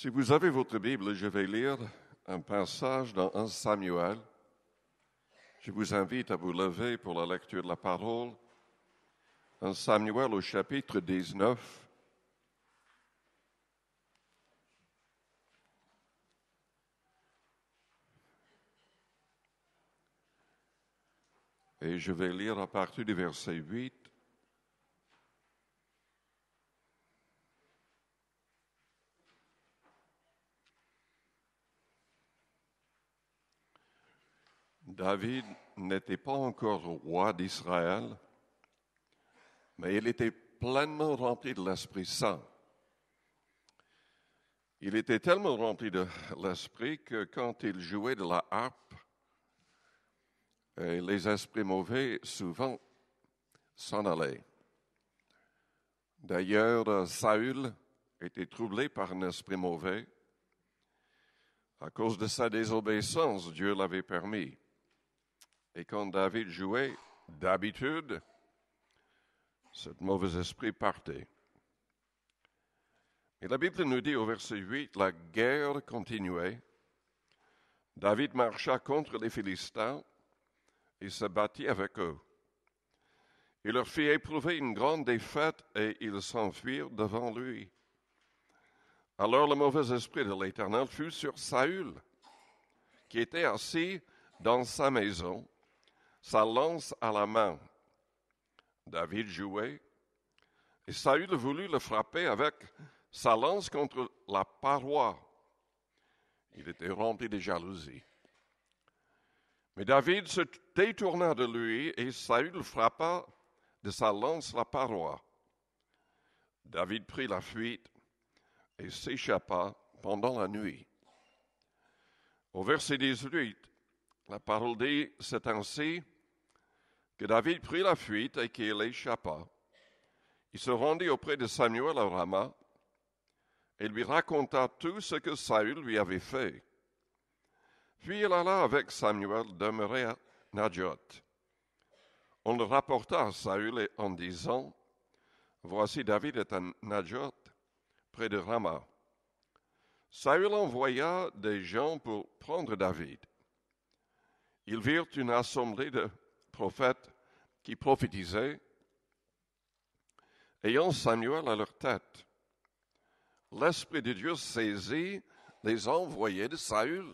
Si vous avez votre Bible, je vais lire un passage dans 1 Samuel. Je vous invite à vous lever pour la lecture de la parole. 1 Samuel au chapitre 19. Et je vais lire à partir du verset 8. David n'était pas encore roi d'Israël, mais il était pleinement rempli de l'Esprit Saint. Il était tellement rempli de l'Esprit que quand il jouait de la harpe, les esprits mauvais souvent s'en allaient. D'ailleurs, Saül était troublé par un esprit mauvais. À cause de sa désobéissance, Dieu l'avait permis. Et quand David jouait, d'habitude, ce mauvais esprit partait. Et la Bible nous dit au verset 8, la guerre continuait. David marcha contre les Philistins et se battit avec eux. Il leur fit éprouver une grande défaite et ils s'enfuirent devant lui. Alors le mauvais esprit de l'Éternel fut sur Saül, qui était assis dans sa maison, sa lance à la main. David jouait, et Saül voulut le frapper avec sa lance contre la paroi. Il était rempli de jalousie. Mais David se détourna de lui, et Saül frappa de sa lance la paroi. David prit la fuite et s'échappa pendant la nuit. Au verset 18, la parole dit, c'est ainsi que David prit la fuite et qu'il échappa. Il se rendit auprès de Samuel à Rama et lui raconta tout ce que Saül lui avait fait. Puis il alla avec Samuel demeurer à Najoth. On le rapporta à Saül en disant, voici David est à Najoth, près de Rama. Saül envoya des gens pour prendre David. Ils virent une assemblée de prophètes qui prophétisaient, ayant Samuel à leur tête. L'Esprit de Dieu saisit les envoyés de Saül.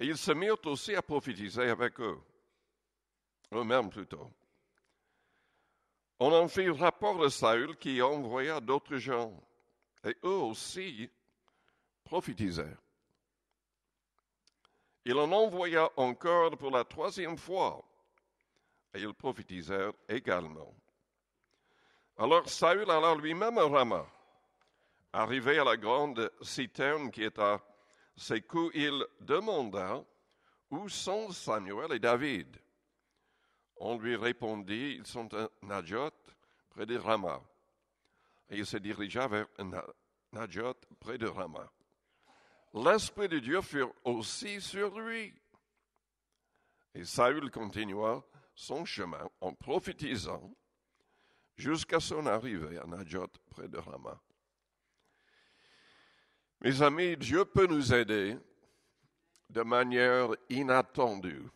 Et ils se mirent aussi à prophétiser avec eux-mêmes plutôt. On en fit rapport de Saül qui envoya d'autres gens, et eux aussi prophétisèrent. Il en envoya encore pour la troisième fois, et ils prophétisèrent également. Alors Saül alla lui-même à Rama. Arrivé à la grande citerne qui est à ses coups, il demanda où sont Samuel et David. On lui répondit, ils sont à Najoth, près de Rama. Et il se dirigea vers Najoth, près de Rama. L'Esprit de Dieu fut aussi sur lui. Et Saül continua son chemin en prophétisant jusqu'à son arrivée à Najoth, près de Rama. Mes amis, Dieu peut nous aider de manière inattendue.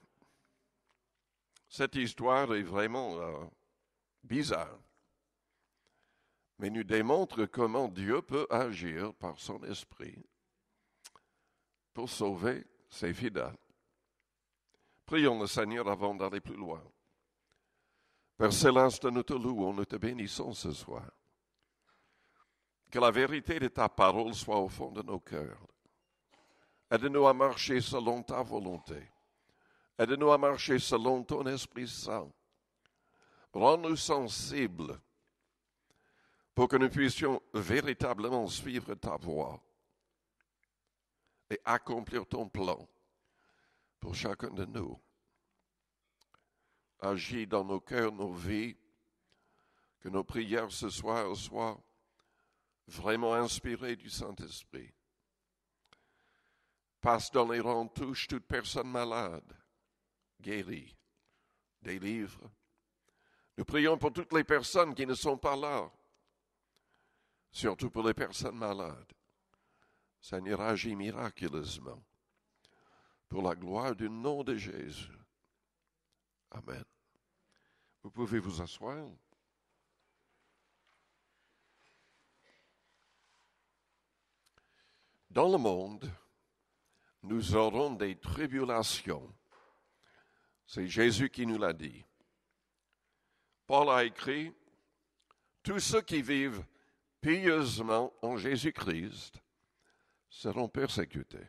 Cette histoire est vraiment bizarre, mais nous démontre comment Dieu peut agir par son esprit pour sauver ses fidèles. Prions le Seigneur avant d'aller plus loin. Père Céleste, nous te louons, nous te bénissons ce soir. Que la vérité de ta parole soit au fond de nos cœurs. Aide-nous à marcher selon ta volonté. Aide-nous à marcher selon ton Esprit Saint. Rends-nous sensibles pour que nous puissions véritablement suivre ta voie et accomplir ton plan pour chacun de nous. Agis dans nos cœurs, nos vies, que nos prières ce soir soient vraiment inspirées du Saint-Esprit. Passe dans les rangs, touche toute personne malade, guérie, délivre. Nous prions pour toutes les personnes qui ne sont pas là, surtout pour les personnes malades. Seigneur, agis miraculeusement pour la gloire du nom de Jésus. Amen. Vous pouvez vous asseoir. Dans le monde, nous aurons des tribulations. C'est Jésus qui nous l'a dit. Paul a écrit, tous ceux qui vivent pieusement en Jésus-Christ seront persécutés.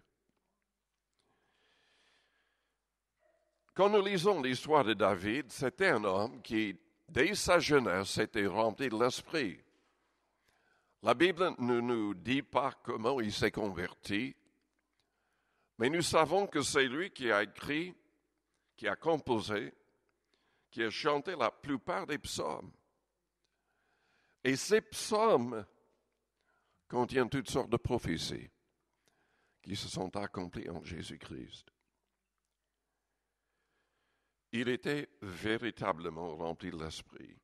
Quand nous lisons l'histoire de David, c'était un homme qui, dès sa jeunesse, était rempli de l'esprit. La Bible ne nous dit pas comment il s'est converti, mais nous savons que c'est lui qui a écrit, qui a composé, qui a chanté la plupart des psaumes. Et ces psaumes contiennent toutes sortes de prophéties qui se sont accomplies en Jésus-Christ. Il était véritablement rempli de l'esprit.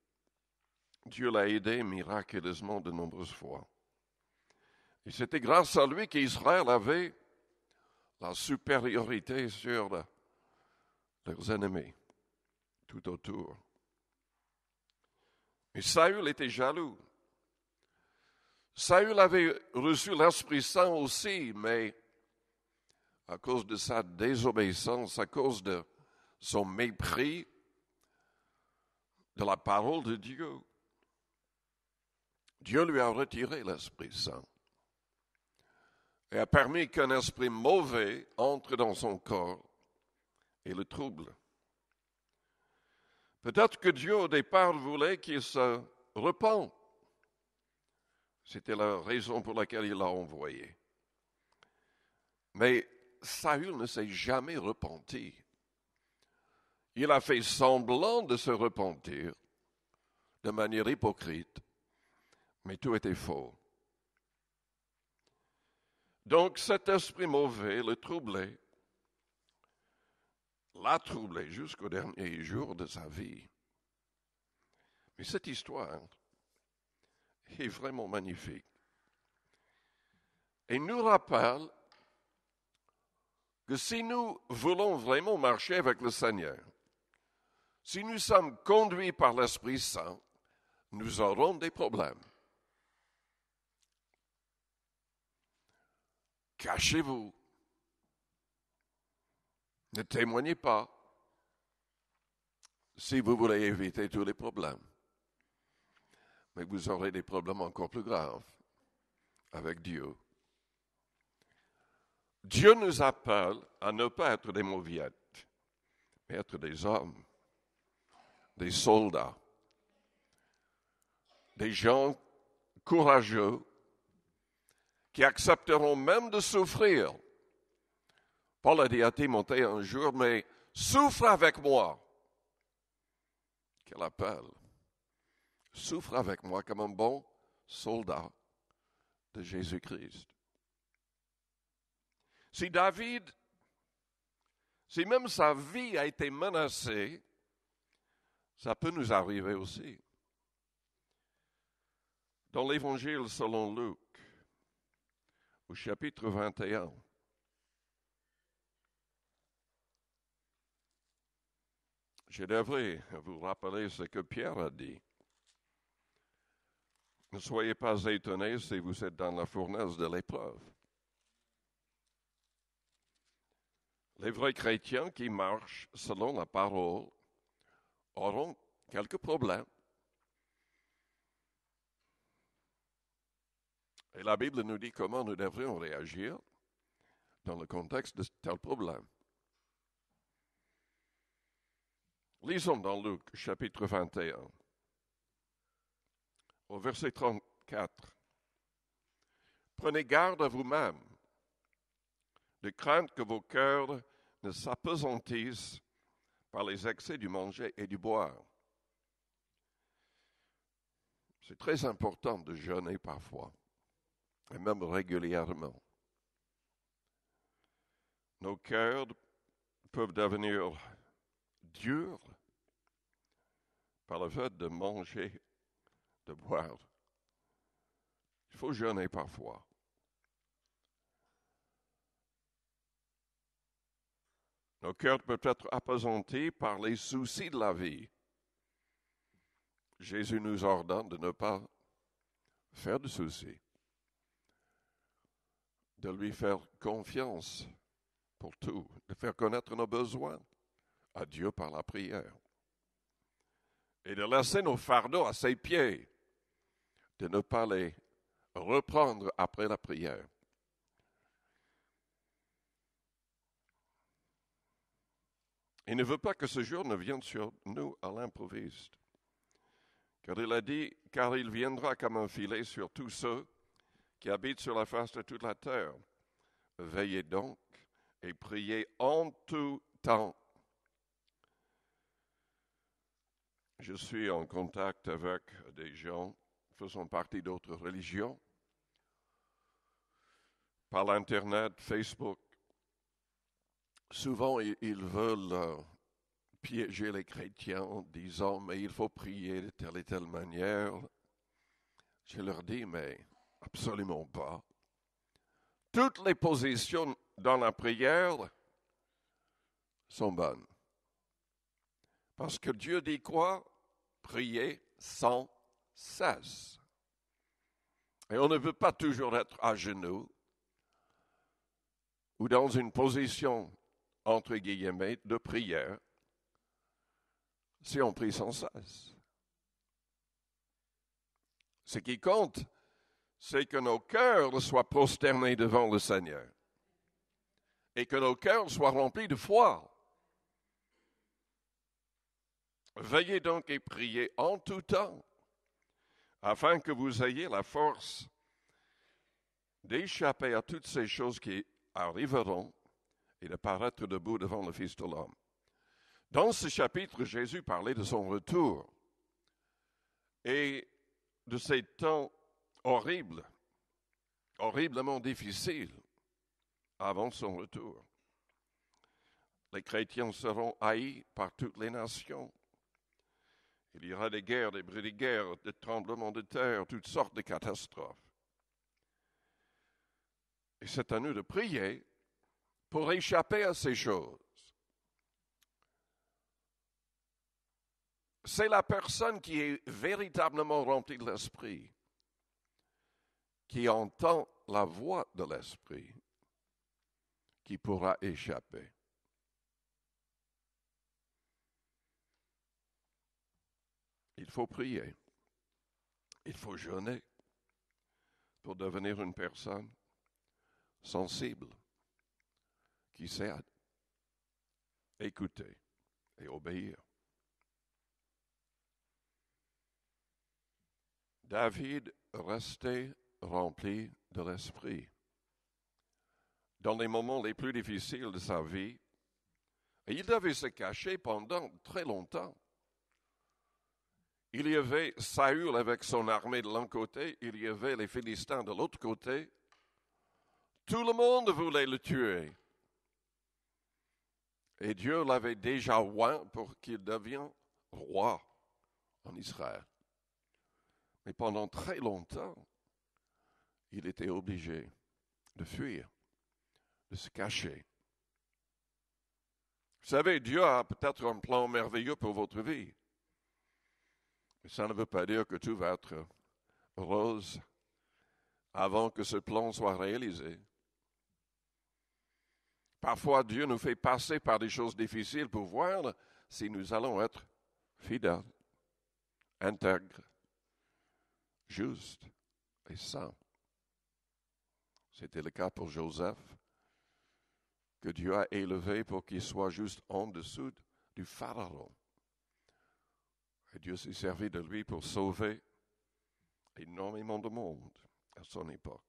Dieu l'a aidé miraculeusement de nombreuses fois. Et c'était grâce à lui qu'Israël avait la supériorité sur leurs ennemis tout autour. Et Saül était jaloux. Saül avait reçu l'Esprit Saint aussi, mais à cause de sa désobéissance, à cause de son mépris de la parole de Dieu, Dieu lui a retiré l'Esprit Saint et a permis qu'un esprit mauvais entre dans son corps et le trouble. Peut-être que Dieu au départ voulait qu'il se repente. C'était la raison pour laquelle il l'a envoyé. Mais Saül ne s'est jamais repenti. Il a fait semblant de se repentir de manière hypocrite, mais tout était faux. Donc cet esprit mauvais le troublait, l'a troublé jusqu'au dernier jour de sa vie. Mais cette histoire est vraiment magnifique et nous rappelle que si nous voulons vraiment marcher avec le Seigneur, si nous sommes conduits par l'Esprit Saint, nous aurons des problèmes. Cachez-vous. Ne témoignez pas si vous voulez éviter tous les problèmes. Mais vous aurez des problèmes encore plus graves avec Dieu. Dieu nous appelle à ne pas être des mauviettes, mais être des hommes, des soldats, des gens courageux qui accepteront même de souffrir. Paul a dit à Timothée un jour, mais souffre avec moi. Quel appel. Souffre avec moi comme un bon soldat de Jésus-Christ. Si David, si même sa vie a été menacée, ça peut nous arriver aussi. Dans l'Évangile selon Luc, au chapitre 21, je devrais vous rappeler ce que Pierre a dit. Ne soyez pas étonnés si vous êtes dans la fournaise de l'épreuve. Les vrais chrétiens qui marchent selon la parole auront quelques problèmes. Et la Bible nous dit comment nous devrions réagir dans le contexte de tel problème. Lisons dans Luc, chapitre 21, au verset 34. Prenez garde à vous-même, de crainte que vos cœurs ne s'apesantissent par les excès du manger et du boire. C'est très important de jeûner parfois, et même régulièrement. Nos cœurs peuvent devenir durs par le fait de manger, de boire. Il faut jeûner parfois. Nos cœurs peuvent être appesantis par les soucis de la vie. Jésus nous ordonne de ne pas faire de soucis, de lui faire confiance pour tout, de faire connaître nos besoins à Dieu par la prière et de laisser nos fardeaux à ses pieds, de ne pas les reprendre après la prière. Il ne veut pas que ce jour ne vienne sur nous à l'improviste. Car il a dit, car il viendra comme un filet sur tous ceux qui habitent sur la face de toute la terre. Veillez donc et priez en tout temps. Je suis en contact avec des gens faisant partie d'autres religions, par l'Internet, Facebook. Souvent, ils veulent piéger les chrétiens en disant « mais il faut prier de telle et telle manière ». Je leur dis « mais absolument pas ». Toutes les positions dans la prière sont bonnes. Parce que Dieu dit quoi? Prier sans cesse. Et on ne veut pas toujours être à genoux ou dans une position, entre guillemets, de prière, si on prie sans cesse. Ce qui compte, c'est que nos cœurs soient prosternés devant le Seigneur et que nos cœurs soient remplis de foi. Veillez donc et priez en tout temps, afin que vous ayez la force d'échapper à toutes ces choses qui arriveront et de paraître debout devant le Fils de l'homme. Dans ce chapitre, Jésus parlait de son retour et de ces temps horribles, horriblement difficiles avant son retour. Les chrétiens seront haïs par toutes les nations. Il y aura des guerres, des bruits de guerre, des tremblements de terre, toutes sortes de catastrophes. Et c'est à nous de prier pour échapper à ces choses. C'est la personne qui est véritablement remplie de l'Esprit, qui entend la voix de l'Esprit, qui pourra échapper. Il faut prier, il faut jeûner pour devenir une personne sensible, qui sait écouter et obéir. David restait rempli de l'Esprit. Dans les moments les plus difficiles de sa vie, et il devait se cacher pendant très longtemps. Il y avait Saül avec son armée de l'un côté, il y avait les Philistins de l'autre côté. Tout le monde voulait le tuer. Et Dieu l'avait déjà oint pour qu'il devienne roi en Israël. Mais pendant très longtemps, il était obligé de fuir, de se cacher. Vous savez, Dieu a peut-être un plan merveilleux pour votre vie. Mais ça ne veut pas dire que tout va être rose avant que ce plan soit réalisé. Parfois, Dieu nous fait passer par des choses difficiles pour voir si nous allons être fidèles, intègres, justes et saints. C'était le cas pour Joseph, que Dieu a élevé pour qu'il soit juste en dessous du Pharaon. Et Dieu s'est servi de lui pour sauver énormément de monde à son époque.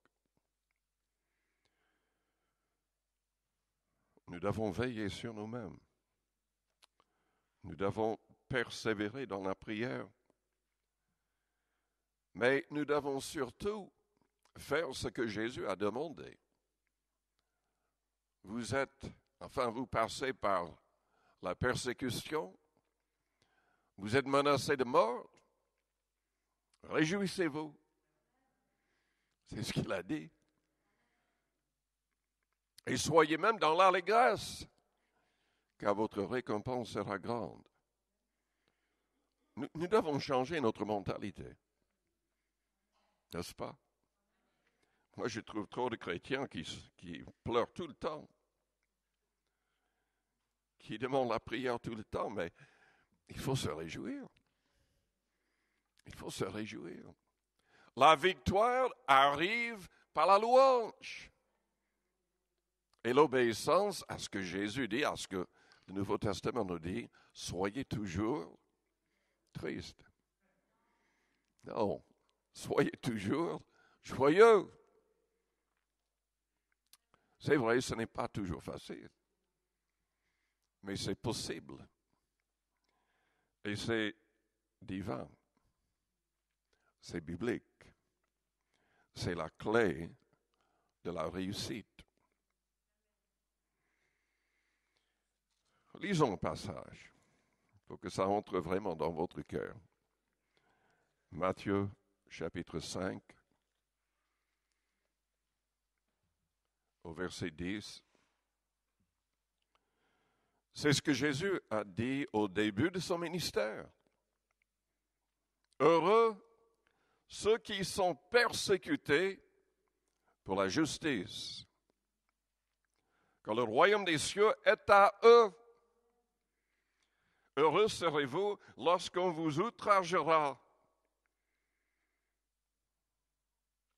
Nous devons veiller sur nous-mêmes. Nous devons persévérer dans la prière. Mais nous devons surtout faire ce que Jésus a demandé. Vous passez par la persécution. Vous êtes menacé de mort. Réjouissez-vous. C'est ce qu'il a dit. Et soyez même dans l'allégresse, car votre récompense sera grande. Nous devons changer notre mentalité, n'est-ce pas? Moi, je trouve trop de chrétiens qui pleurent tout le temps, qui demandent la prière tout le temps, mais il faut se réjouir. Il faut se réjouir. La victoire arrive par la louange. Et l'obéissance à ce que Jésus dit, à ce que le Nouveau Testament nous dit, soyez toujours tristes. Non, soyez toujours joyeux. C'est vrai, ce n'est pas toujours facile, mais c'est possible. Et c'est divin. C'est biblique. C'est la clé de la réussite. Lisons le passage pour que ça entre vraiment dans votre cœur. Matthieu, chapitre 5, au verset 10. C'est ce que Jésus a dit au début de son ministère. Heureux ceux qui sont persécutés pour la justice, car le royaume des cieux est à eux. Heureux serez-vous lorsqu'on vous outragera,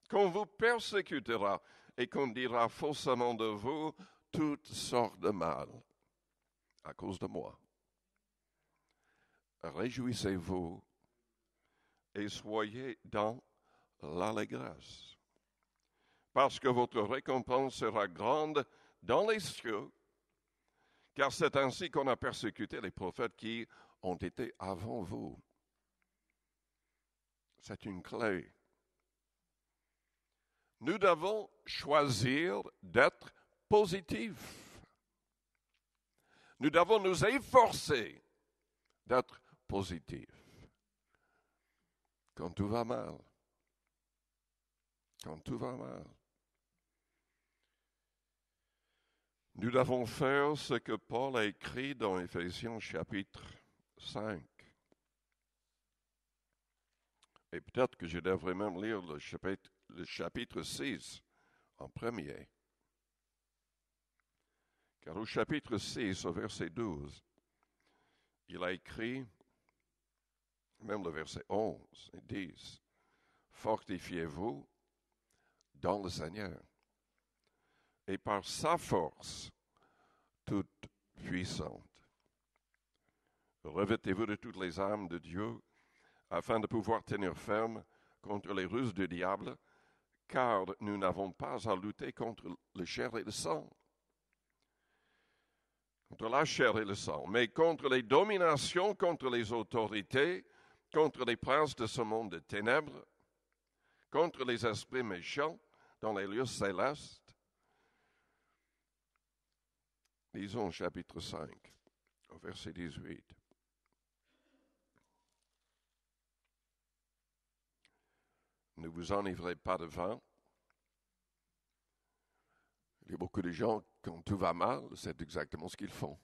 qu'on vous persécutera et qu'on dira faussement de vous toutes sortes de mal à cause de moi. Réjouissez-vous et soyez dans l'allégresse, parce que votre récompense sera grande dans les cieux, car c'est ainsi qu'on a persécuté les prophètes qui ont été avant vous. C'est une clé. Nous devons choisir d'être positifs. Nous devons nous efforcer d'être positifs. Quand tout va mal. Quand tout va mal. Nous devons faire ce que Paul a écrit dans Éphésiens chapitre 5. Et peut-être que je devrais même lire le chapitre 6 en premier. Car au chapitre 6, au verset 12, il a écrit, même le verset 11 et 10, « Fortifiez-vous dans le Seigneur, et par sa force toute puissante. Revêtez-vous de toutes les armes de Dieu, afin de pouvoir tenir ferme contre les ruses du diable, car nous n'avons pas à lutter contre le chair et le sang, contre la chair et le sang, mais contre les dominations, contre les autorités, contre les princes de ce monde de ténèbres, contre les esprits méchants dans les lieux célestes. » Lisons chapitre 5, au verset 18. Ne vous enivrez pas de vin. Il y a beaucoup de gens, quand tout va mal, c'est exactement ce qu'ils font.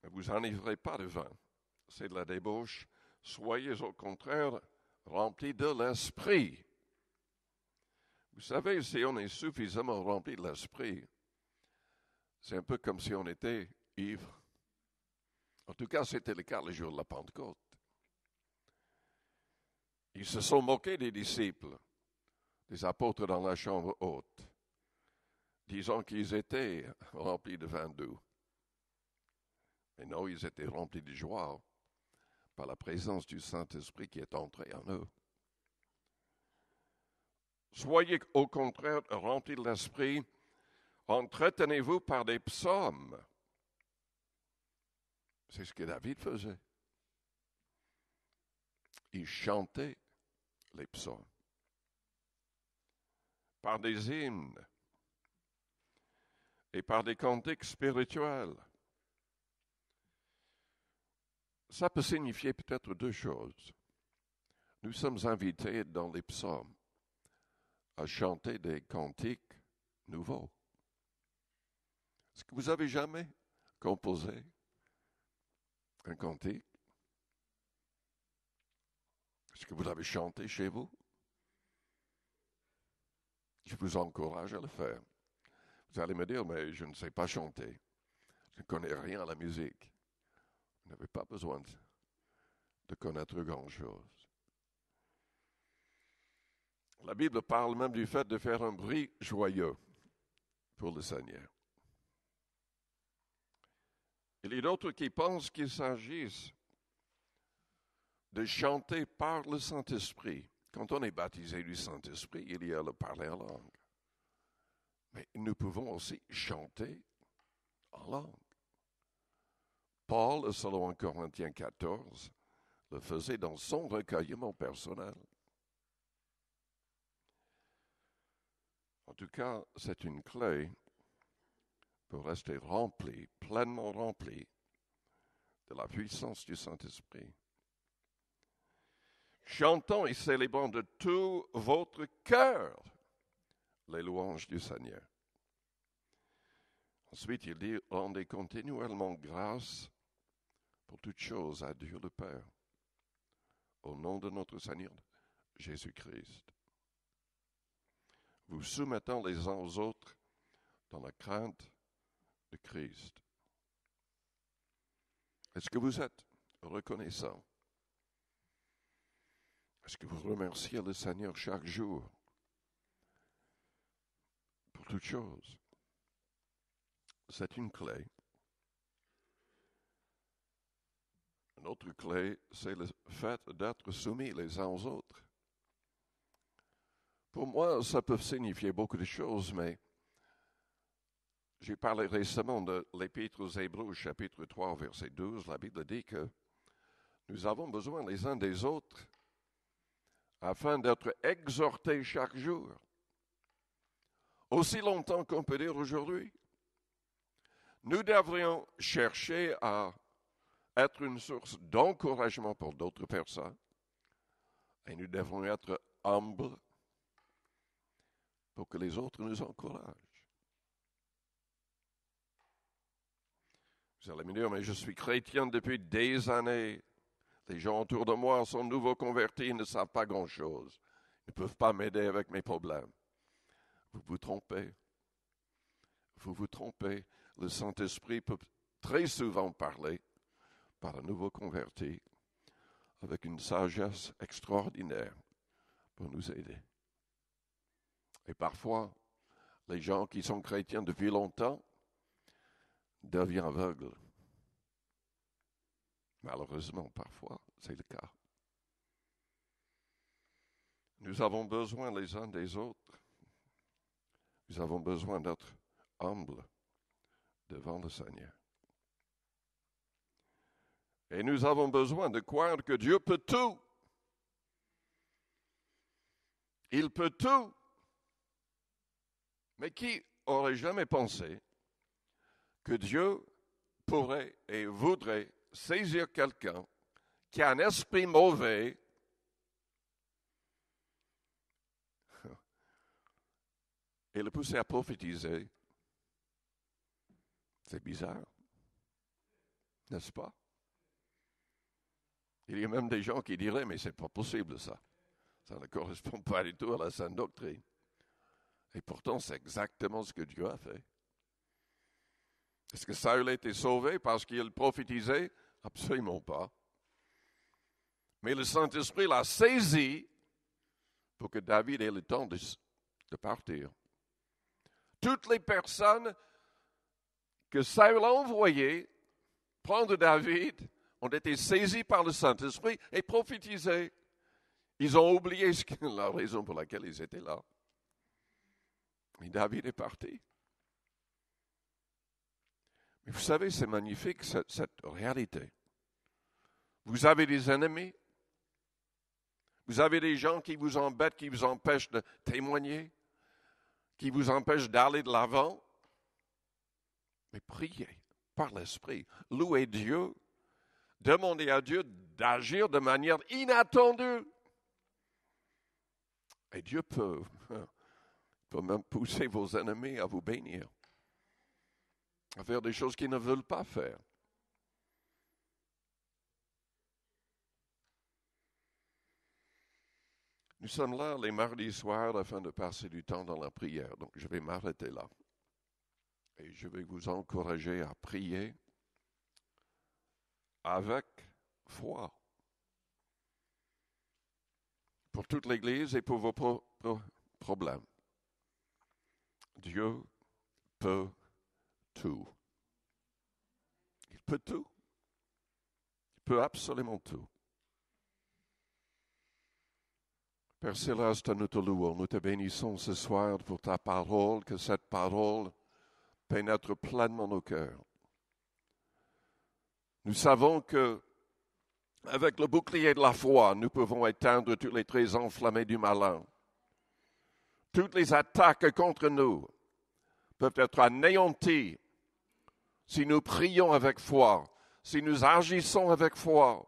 Ne vous enivrez pas de vin. C'est de la débauche. Soyez au contraire remplis de l'esprit. Vous savez, si on est suffisamment rempli de l'esprit, c'est un peu comme si on était ivre. En tout cas, c'était le cas le jour de la Pentecôte. Ils se sont moqués des disciples, des apôtres dans la chambre haute, disant qu'ils étaient remplis de vin doux. Mais non, ils étaient remplis de joie par la présence du Saint-Esprit qui est entré en eux. Soyez au contraire remplis de l'Esprit, entretenez-vous par des psaumes. C'est ce que David faisait. Il chantait les psaumes par des hymnes et par des cantiques spirituels. Ça peut signifier peut-être deux choses. Nous sommes invités dans les psaumes à chanter des cantiques nouveau. Est-ce que vous avez jamais composé un cantique? Est-ce que vous l'avez chanté chez vous? Je vous encourage à le faire. Vous allez me dire, mais je ne sais pas chanter. Je ne connais rien à la musique. Vous n'avez pas besoin de connaître grand-chose. La Bible parle même du fait de faire un bruit joyeux pour le Seigneur. Il y a d'autres qui pensent qu'il s'agisse de chanter par le Saint-Esprit. Quand on est baptisé du Saint-Esprit, il y a le parler en langue. Mais nous pouvons aussi chanter en langue. Paul, selon 1 Corinthiens 14, le faisait dans son recueillement personnel. En tout cas, c'est une clé pour rester rempli, pleinement rempli de la puissance du Saint-Esprit. Chantons et célébrons de tout votre cœur les louanges du Seigneur. Ensuite, il dit, rendez continuellement grâce pour toutes choses à Dieu le Père, au nom de notre Seigneur Jésus-Christ. Vous soumettant les uns aux autres dans la crainte de Christ. Est-ce que vous êtes reconnaissant? Est-ce que vous remerciez le Seigneur chaque jour pour toutes choses? C'est une clé. Une autre clé, c'est le fait d'être soumis les uns aux autres. Pour moi, ça peut signifier beaucoup de choses, mais j'ai parlé récemment de l'Épître aux Hébreux, chapitre 3, verset 12. La Bible dit que nous avons besoin les uns des autres afin d'être exhortés chaque jour. Aussi longtemps qu'on peut dire aujourd'hui. Nous devrions chercher à être une source d'encouragement pour d'autres personnes et nous devons être humbles pour que les autres nous encouragent. Vous allez me dire, mais je suis chrétien depuis des années. Les gens autour de moi sont nouveaux convertis, ils ne savent pas grand-chose. Ils ne peuvent pas m'aider avec mes problèmes. Vous vous trompez. Vous vous trompez. Le Saint-Esprit peut très souvent parler par un nouveau converti avec une sagesse extraordinaire pour nous aider. Et parfois, les gens qui sont chrétiens depuis longtemps deviennent aveugles. Malheureusement, parfois, c'est le cas. Nous avons besoin les uns des autres. Nous avons besoin d'être humbles devant le Seigneur. Et nous avons besoin de croire que Dieu peut tout. Il peut tout. Mais qui aurait jamais pensé que Dieu pourrait et voudrait saisir quelqu'un qui a un esprit mauvais et le pousser à prophétiser? C'est bizarre, n'est-ce pas? Il y a même des gens qui diraient, mais ce n'est pas possible ça. Ça ne correspond pas du tout à la sainte doctrine. Et pourtant, c'est exactement ce que Dieu a fait. Est-ce que Saül a été sauvé parce qu'il prophétisait? Absolument pas. Mais le Saint-Esprit l'a saisi pour que David ait le temps de partir. Toutes les personnes que Saül a envoyées prendre David ont été saisies par le Saint-Esprit et prophétisé. Ils ont oublié la raison pour laquelle ils étaient là. Et David est parti. Mais vous savez, c'est magnifique cette réalité. Vous avez des ennemis. Vous avez des gens qui vous embêtent, qui vous empêchent de témoigner, qui vous empêchent d'aller de l'avant. Mais priez par l'Esprit. Louez Dieu. Demandez à Dieu d'agir de manière inattendue. Et Dieu peut peut même pousser vos ennemis à vous bénir, à faire des choses qu'ils ne veulent pas faire. Nous sommes là les mardis soirs afin de passer du temps dans la prière. Donc je vais m'arrêter là. Et je vais vous encourager à prier avec foi pour toute l'Église et pour vos propres problèmes. Dieu peut tout. Il peut tout. Il peut absolument tout. Père Céleste, nous te louons, nous te bénissons ce soir pour ta parole, que cette parole pénètre pleinement nos cœurs. Nous savons que, avec le bouclier de la foi, nous pouvons éteindre tous les traits enflammés du malin. Toutes les attaques contre nous peuvent être anéanties si nous prions avec foi, si nous agissons avec foi,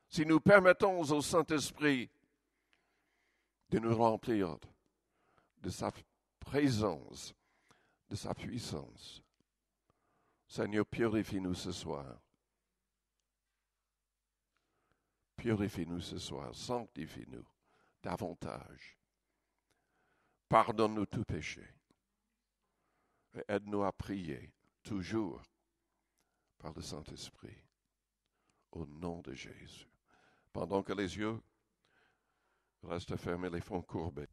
si nous permettons au Saint-Esprit de nous remplir de sa présence, de sa puissance. Seigneur, purifie-nous ce soir. Purifie-nous ce soir, sanctifie-nous davantage. Pardonne-nous tout péché. Et aide-nous à prier toujours par le Saint-Esprit. Au nom de Jésus. Pendant que les yeux restent fermés, les fronts courbés.